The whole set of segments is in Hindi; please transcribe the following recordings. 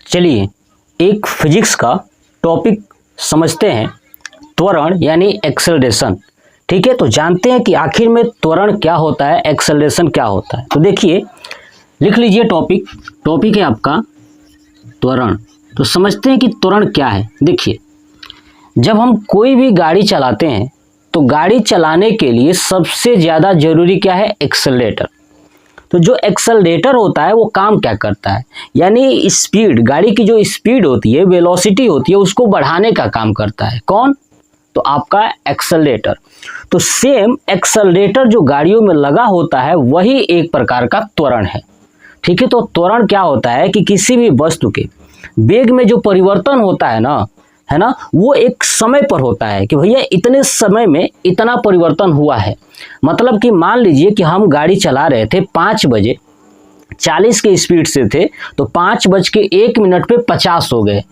चलिए एक फिजिक्स का टॉपिक समझते हैं, त्वरण यानी एक्सेलरेशन। ठीक है, तो जानते हैं कि आखिर में त्वरण क्या होता है, एक्सेलरेशन क्या होता है। तो देखिए, लिख लीजिए टॉपिक है आपका त्वरण। तो समझते हैं कि त्वरण क्या है। देखिए, जब हम कोई भी गाड़ी चलाते हैं तो गाड़ी चलाने के लिए सबसे ज़्यादा जरूरी क्या है, एक्सेलरेटर। तो जो एक्सेलरेटर होता है वो काम क्या करता है, यानी स्पीड, गाड़ी की जो स्पीड होती है, वेलोसिटी होती है, उसको बढ़ाने का काम करता है। कौन? तो आपका एक्सेलरेटर। तो सेम एक्सेलरेटर जो गाड़ियों में लगा होता है वही एक प्रकार का त्वरण है। ठीक है, तो त्वरण क्या होता है कि किसी भी वस्तु के वेग में जो परिवर्तन होता है ना, वो एक समय पर होता है कि भैया इतने समय में इतना परिवर्तन हुआ है। मतलब कि मान लीजिए कि हम गाड़ी चला रहे थे 5 बजे 40 के स्पीड से थे, तो 5:01 पे 50 हो गए,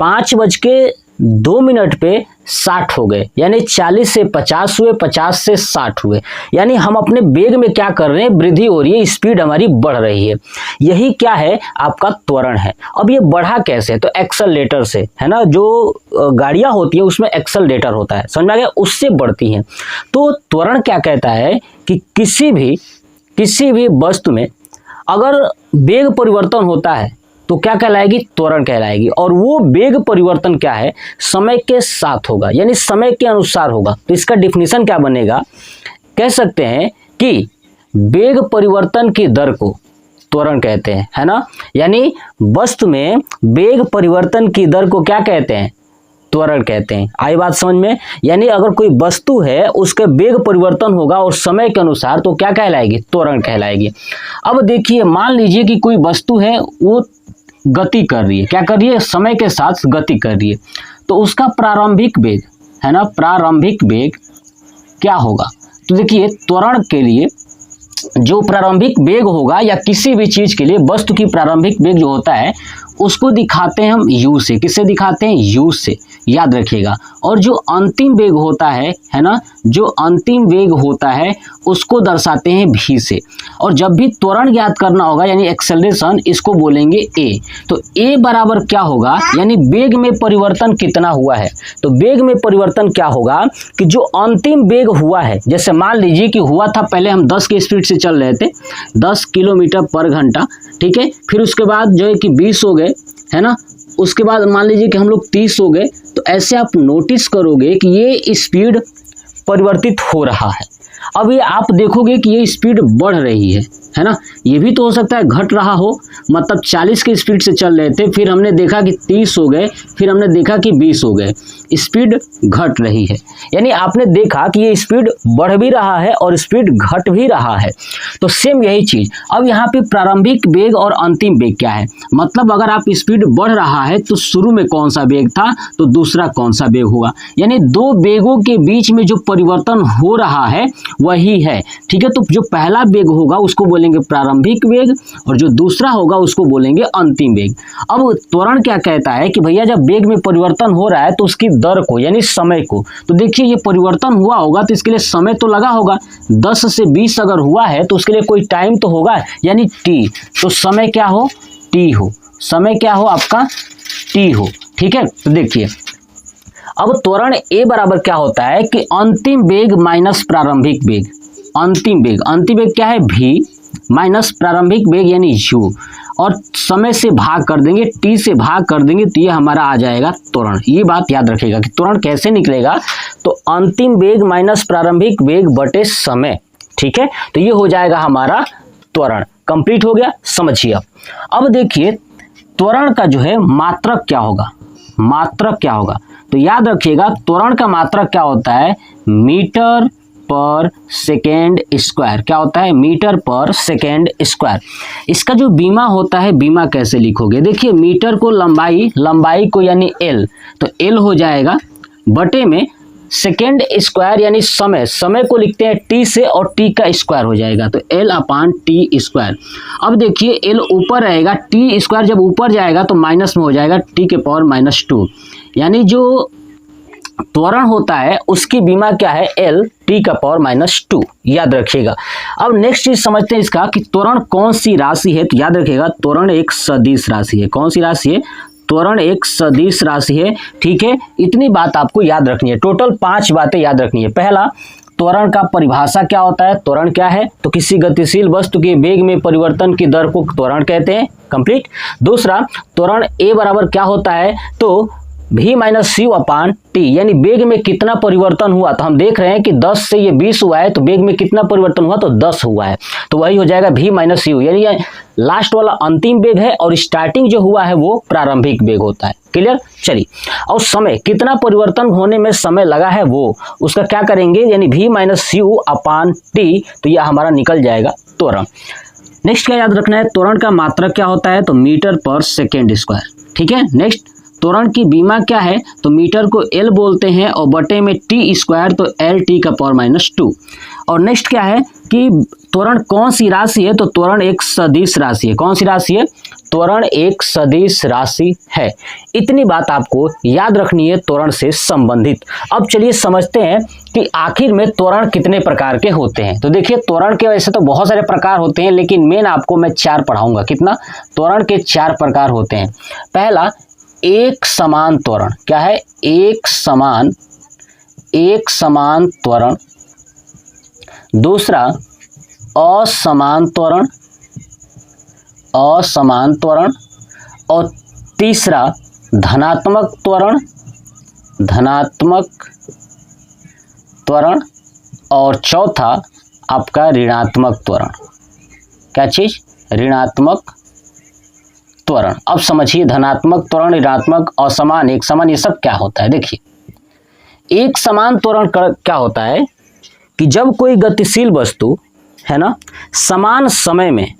5:02 पे 60 हो गए, यानी 40 से 50 हुए, 50 से 60 हुए। यानी हम अपने वेग में क्या कर रहे हैं, वृद्धि हो रही है, स्पीड हमारी बढ़ रही है। यही क्या है, आपका त्वरण है। अब ये बढ़ा कैसे? तो एक्सेलरेटर से, है ना। जो गाड़ियां होती है उसमें एक्सेलरेटर होता है, समझ में आ गया, उससे बढ़ती हैं। तो त्वरण क्या कहता है कि किसी भी वस्तु में अगर वेग परिवर्तन होता है तो क्या कहलाएगी, त्वरण कहलाएगी। और वो वेग परिवर्तन क्या है, समय के साथ होगा, यानी समय के अनुसार होगा। तो इसका डिफिनीशन क्या बनेगा, कह सकते हैं कि वेग परिवर्तन की दर को त्वरण कहते हैं, है ना। यानी वस्तु में वेग परिवर्तन की दर को क्या कहते हैं, त्वरण कहते हैं। आई बात समझ में? यानी अगर कोई वस्तु है उसके वेग परिवर्तन होगा और समय के अनुसार, तो क्या कहलाएगी, त्वरण कहलाएगी। अब देखिए, मान लीजिए कि कोई वस्तु है वो गति कर रही है, क्या कर रही है, समय के साथ गति कर रही है। तो उसका प्रारंभिक वेग, है ना, प्रारंभिक वेग क्या होगा। तो देखिए, त्वरण के लिए जो प्रारंभिक वेग होगा या किसी भी चीज के लिए वस्तु की प्रारंभिक वेग जो होता है उसको दिखाते हैं हम u से। किससे दिखाते हैं, u से, याद रखिएगा। और जो अंतिम वेग होता है ना, जो अंतिम वेग होता है उसको दर्शाते हैं v से। और जब भी त्वरण ज्ञात करना होगा यानी एक्सेलरेशन, इसको बोलेंगे a। तो a बराबर क्या होगा, यानी वेग में परिवर्तन कितना हुआ है। तो वेग में परिवर्तन क्या होगा कि जो अंतिम वेग हुआ है, जैसे मान लीजिए कि हुआ था, पहले हम 10 की स्पीड से चल रहे थे, 10 किलोमीटर पर घंटा, ठीक है। फिर उसके बाद जो है कि 20 हो गए, है ना। उसके बाद मान लीजिए कि हम लोग 30 हो गए। तो ऐसे आप नोटिस करोगे कि ये स्पीड परिवर्तित हो रहा है। अब ये आप देखोगे कि ये स्पीड बढ़ रही है ना। ये भी तो हो सकता है घट रहा हो, मतलब 40 की स्पीड से चल रहे थे, फिर हमने देखा कि 30 हो गए, फिर हमने देखा कि 20 हो गए, स्पीड घट रही है। यानी आपने देखा कि ये स्पीड बढ़ भी रहा है और स्पीड घट भी रहा है। तो सेम यही चीज अब यहाँ पे प्रारंभिक वेग और अंतिम वेग क्या है, मतलब अगर आप स्पीड बढ़ रहा है तो शुरू में कौन सा वेग था, तो दूसरा कौन सा वेग हुआ। यानी दो वेगों के बीच में जो परिवर्तन हो रहा है वही है। ठीक है, तो जो पहला वेग होगा उसको बोलेंगे प्रारंभिक वेग और जो दूसरा होगा उसको बोलेंगे अंतिम वेग। अब त्वरण क्या कहता है कि भैया जब वेग में परिवर्तन हो रहा है तो उसकी दर को, यानी समय को, तो देखिए ये परिवर्तन हुआ होगा तो इसके लिए समय तो लगा होगा। 10 से 20 अगर हुआ है तो उसके लिए कोई टाइम तो होगा, यानी टी। तो समय क्या हो, टी हो, समय क्या हो आपका, टी हो। ठीक है, तो देखिए अब त्वरण ए बराबर क्या होता है कि अंतिम वेग माइनस प्रारंभिक वेग। अंतिम वेग क्या है, v माइनस प्रारंभिक वेग यानी u, और समय से भाग कर देंगे, t से भाग कर देंगे, तो ये हमारा आ जाएगा त्वरण। ये बात याद रखिएगा कि त्वरण कैसे निकलेगा, तो अंतिम वेग माइनस प्रारंभिक वेग बटे समय। ठीक है, तो ये हो जाएगा हमारा त्वरण। कंप्लीट हो गया, समझिए। अब देखिए त्वरण का जो है मात्रक क्या होगा, मात्रक क्या होगा। तो याद रखिएगा त्वरण का मात्रक क्या होता है, मीटर पर सेकेंड स्क्वायर। क्या होता है, मीटर पर सेकेंड स्क्वायर। इसका जो बीमा होता है, बीमा कैसे लिखोगे, देखिए मीटर को लंबाई को यानी एल, तो एल हो जाएगा बटे में सेकेंड स्क्वायर यानी समय को लिखते हैं टी से और टी का स्क्वायर हो जाएगा, तो एल अपान टी स्क्वायर। अब देखिए एल ऊपर रहेगा, टी स्क्वायर जब ऊपर जाएगा तो माइनस में हो जाएगा टी के पावर -2, यानी जो त्वरण होता है उसकी बीमा क्या है, L T⁻⁻², याद रखिएगा। अब नेक्स्ट चीज समझते हैं इसका कि त्वरण कौन सी राशि है। तो याद रखिएगा त्वरण एक सदिश राशि है। कौन सी राशि है, त्वरण एक सदिश राशि है। ठीक है, इतनी बात आपको याद रखनी है, टोटल 5 बातें याद रखनी है। पहला, त्वरण का परिभाषा क्या होता है, त्वरण क्या है, तो किसी गतिशील वस्तु के वेग में परिवर्तन की दर को त्वरण कहते हैं, कंप्लीट। दूसरा, त्वरण A बराबर क्या होता है, तो v-u/t, यानी वेग में कितना परिवर्तन हुआ। तो हम देख रहे हैं कि 10 से ये 20 हुआ है, तो वेग में कितना परिवर्तन हुआ, तो 10 हुआ है, तो वही हो जाएगा v-u, यानी ये लास्ट वाला अंतिम वेग है और स्टार्टिंग जो हुआ है वो प्रारंभिक वेग होता है। क्लियर, चलिए। और समय, कितना परिवर्तन होने में समय लगा है वो, उसका क्या करेंगे, यानी v-u/t, तो यह हमारा निकल जाएगा त्वरण। नेक्स्ट क्या याद रखना है, त्वरण का मात्रक क्या होता है, तो मीटर पर सेकेंड स्क्वायर। ठीक है, नेक्स्ट, त्वरण की बीमा क्या है, तो मीटर को L बोलते हैं और बटे में T², तो L T⁻²। और नेक्स्ट क्या है कि त्वरण कौन सी राशि है, तो त्वरण एक सदिश राशि है। कौन सी राशि है, त्वरण एक सदिश राशि है। इतनी बात आपको याद रखनी है त्वरण से संबंधित। अब चलिए समझते हैं कि आखिर में त्वरण कितने प्रकार के होते हैं। तो देखिए, त्वरण के वैसे तो बहुत सारे प्रकार होते हैं, लेकिन मेन आपको मैं 4 पढ़ाऊंगा। कितना, त्वरण के 4 प्रकार होते हैं। पहला, एक समान त्वरण, क्या है, एक समान त्वरण। दूसरा, असमान त्वरण। और तीसरा, धनात्मक त्वरण। और चौथा आपका ऋणात्मक त्वरण। क्या चीज, ऋणात्मक त्वरण। अब समझिए, धनात्मक त्वरण, ऋणात्मक, असमान, एक समान, ये सब क्या होता है। देखिए, एक समान त्वरण क्या होता है कि जब कोई गतिशील वस्तु है ना, समान समय में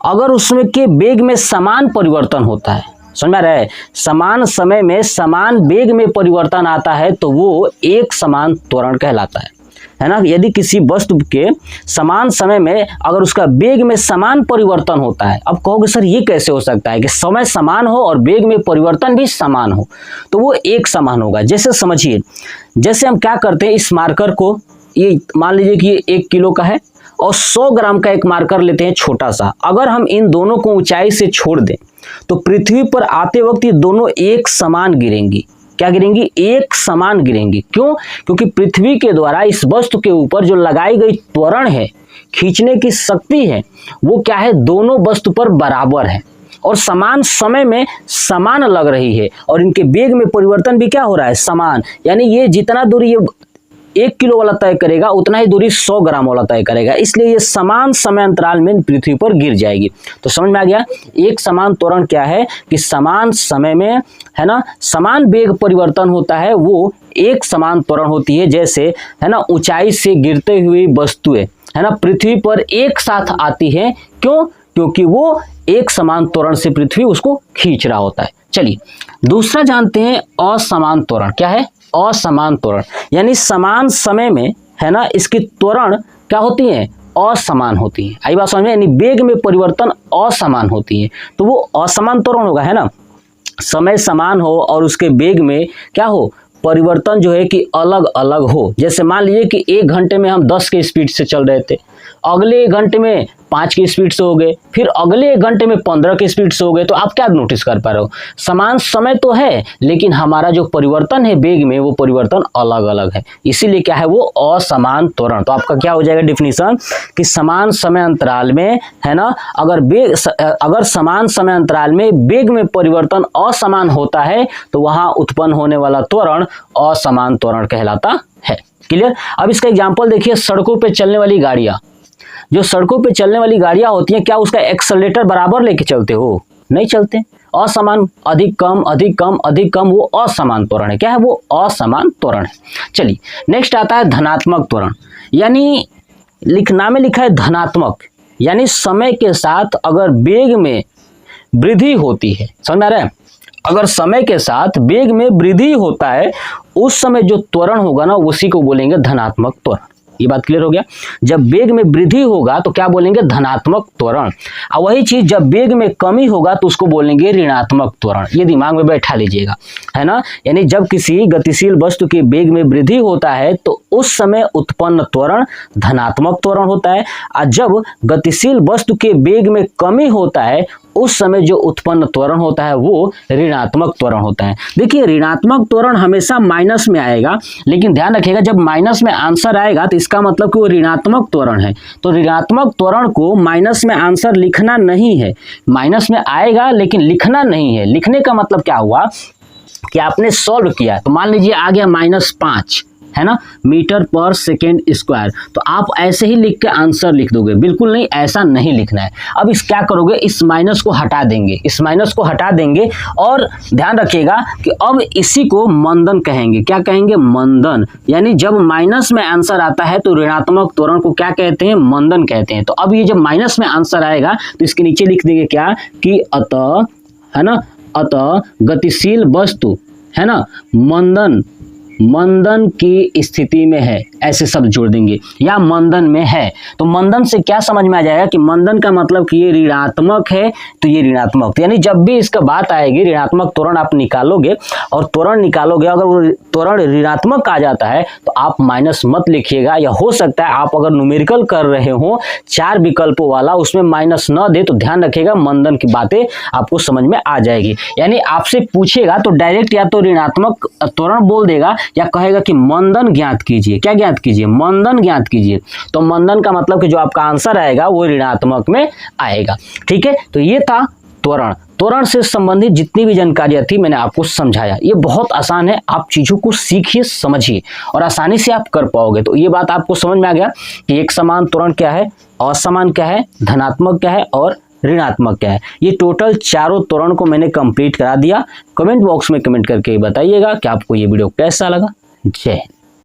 अगर उसमें के वेग में समान परिवर्तन होता है, समझ में आ रहा है, समान समय में समान वेग में परिवर्तन आता है, तो वो एक समान त्वरण कहलाता है ना। यदि किसी वस्तु के समान समय में अगर उसका वेग में समान परिवर्तन होता है, अब कहोगे सर ये कैसे हो सकता है कि समय समान हो और वेग में परिवर्तन भी समान हो, तो वो एक समान होगा। जैसे समझिए, जैसे हम क्या करते हैं, इस मार्कर को, ये मान लीजिए कि ये 1 किलो का है और 100 ग्राम का एक मार्कर लेते हैं छोटा सा। अगर हम इन दोनों को ऊंचाई से छोड़ दें तो पृथ्वी पर आते वक्त ये दोनों एक समान गिरेंगी। क्या गिरेंगी, एक समान गिरेंगी। क्यों, क्योंकि पृथ्वी के द्वारा इस वस्तु के ऊपर जो लगाई गई त्वरण है, खींचने की शक्ति है, वो क्या है, दोनों वस्तु पर बराबर है और समान समय में समान लग रही है और इनके वेग में परिवर्तन भी क्या हो रहा है, समान। यानी ये जितना दूरी ये 1 किलो वाला तय करेगा उतना ही दूरी 100 ग्राम वाला तय करेगा, इसलिए ये समान समय अंतराल में पृथ्वी पर गिर जाएगी। तो समझ में आ गया, एक समान त्वरण क्या है कि समान समय में है ना समान वेग परिवर्तन होता है, वो एक समान त्वरण होती है। जैसे है ना ऊंचाई से गिरते हुए वस्तुएं है ना पृथ्वी पर एक साथ आती है, क्यों, क्योंकि वो एक समान त्वरण से पृथ्वी उसको खींच रहा होता है। चलिए दूसरा जानते हैं असमान त्वरण। क्या है, असमान त्वरण, यानी समान समय में है ना इसकी त्वरण क्या होती है, असमान होती है। आई बात समझ में, यानी वेग में परिवर्तन असमान होती है, तो वो असमान त्वरण होगा, है ना। समय समान हो और उसके वेग में क्या हो, परिवर्तन जो है कि अलग अलग हो। जैसे मान लीजिए कि 1 घंटे में हम 10 के स्पीड से चल रहे थे, अगले 1 घंटे में 5 की स्पीड से हो गए, फिर अगले 1 घंटे में 15 की स्पीड से हो गए, तो आप क्या नोटिस कर पा रहे हो, समान समय तो है लेकिन हमारा जो परिवर्तन है वेग में वो परिवर्तन अलग अलग है, इसीलिए क्या है वो असमान त्वरण। तो आपका क्या हो जाएगा डिफिनीशन कि समान समय अंतराल में है ना अगर समान समय अंतराल में वेग में परिवर्तन असमान होता है तो वहां उत्पन्न होने वाला त्वरण असमान त्वरण कहलाता है। क्लियर। अब इसका एग्जांपल देखिए, सड़कों पे चलने वाली गाड़ियां, जो सड़कों पे चलने वाली गाड़ियां होती हैं, क्या उसका एक्सेलरेटर बराबर लेके चलते हो, नहीं चलते, असमान, अधिक कम अधिक कम अधिक कम, वो असमान त्वरण है। क्या है, वो असमान त्वरण है। चलिए नेक्स्ट आता है धनात्मक त्वरण, यानी नाम में लिखा है धनात्मक, यानी समय के साथ अगर वेग में वृद्धि होती है, समझ में आ रहा है, अगर समय के साथ वेग में वृद्धि होता है उस समय जो त्वरण होगा ना उसी को बोलेंगे धनात्मक त्वरण। ये बात क्लियर हो गया। जब वेग में वृद्धि होगा तो क्या बोलेंगे, धनात्मक त्वरण। और वही चीज जब वेग में कमी होगा तो उसको बोलेंगे ऋणात्मक त्वरण। ये दिमाग में बैठा लीजिएगा, है ना। यानी जब किसी गतिशील वस्तु के वेग में वृद्धि होता है तो उस समय उत्पन्न त्वरण धनात्मक त्वरण होता है, और जब गतिशील वस्तु के वेग में कमी होता है उस समय जो उत्पन्न त्वरण होता है वो ऋणात्मक त्वरण होता है। देखिए ऋणात्मक त्वरण हमेशा माइनस में आएगा, लेकिन ध्यान रखिएगा जब माइनस में आंसर आएगा तो इसका मतलब कि वो ऋणात्मक त्वरण है। तो ऋणात्मक त्वरण को माइनस में आंसर लिखना नहीं है, माइनस में आएगा लेकिन लिखना नहीं है। लिखने का मतलब क्या हुआ कि आपने सॉल्व किया तो मान लीजिए आ गया -5, है ना, मीटर पर सेकेंड स्क्वायर, तो आप ऐसे ही लिख के आंसर लिख दोगे, बिल्कुल नहीं, ऐसा नहीं लिखना है। अब इस क्या करोगे, इस माइनस को हटा देंगे, इस माइनस को हटा देंगे, और ध्यान रखिएगा कि अब इसी को मंदन कहेंगे। क्या कहेंगे, मंदन। यानी जब माइनस में आंसर आता है तो ऋणात्मक त्वरण को क्या कहते हैं, मंदन कहते हैं। तो अब ये जब माइनस में आंसर आएगा तो इसके नीचे लिख देंगे क्या कि अतः, है ना, अतः गतिशील वस्तु, है ना, मंदन की स्थिति में है, ऐसे शब्द जोड़ देंगे, या मंदन में है। तो मंदन से क्या समझ में आ जाएगा कि मंदन का मतलब कि ये ऋणात्मक है, तो ये ऋणात्मक, यानी जब भी इसका बात आएगी ऋणात्मक त्वरण आप निकालोगे और त्वरण निकालोगे, अगर वो त्वरण ऋणात्मक आ जाता है तो आप माइनस मत लिखिएगा, या हो सकता है आप अगर न्यूमेरिकल कर रहे हो 4 विकल्पों वाला उसमें माइनस न दे, तो ध्यान रखिएगा मंदन की बातें आपको समझ में आ जाएगी। यानी आपसे पूछेगा तो डायरेक्ट या तो ऋणात्मक त्वरण बोल देगा या कहेगा कि मंदन ज्ञात कीजिए। क्या ज्ञात कीजिए, मंदन ज्ञात कीजिए। तो मंदन का मतलब कि जो आपका आंसर आएगा वो ऋणात्मक में आएगा। ठीक है, तो ये था त्वरण। त्वरण से संबंधित जितनी भी जानकारियां थी मैंने आपको समझाया। ये बहुत आसान है, आप चीजों को सीखिए, समझिए और आसानी से आप कर पाओगे। तो ये बात आपको समझ में आ गया कि एक समान त्वरण क्या है, असमान क्या है, धनात्मक क्या है और ऋणात्मक क्या है। ये टोटल चारों त्वरण को मैंने कंप्लीट करा दिया। कमेंट बॉक्स में कमेंट करके बताइएगा कि आपको ये वीडियो कैसा लगा। जय हिंद।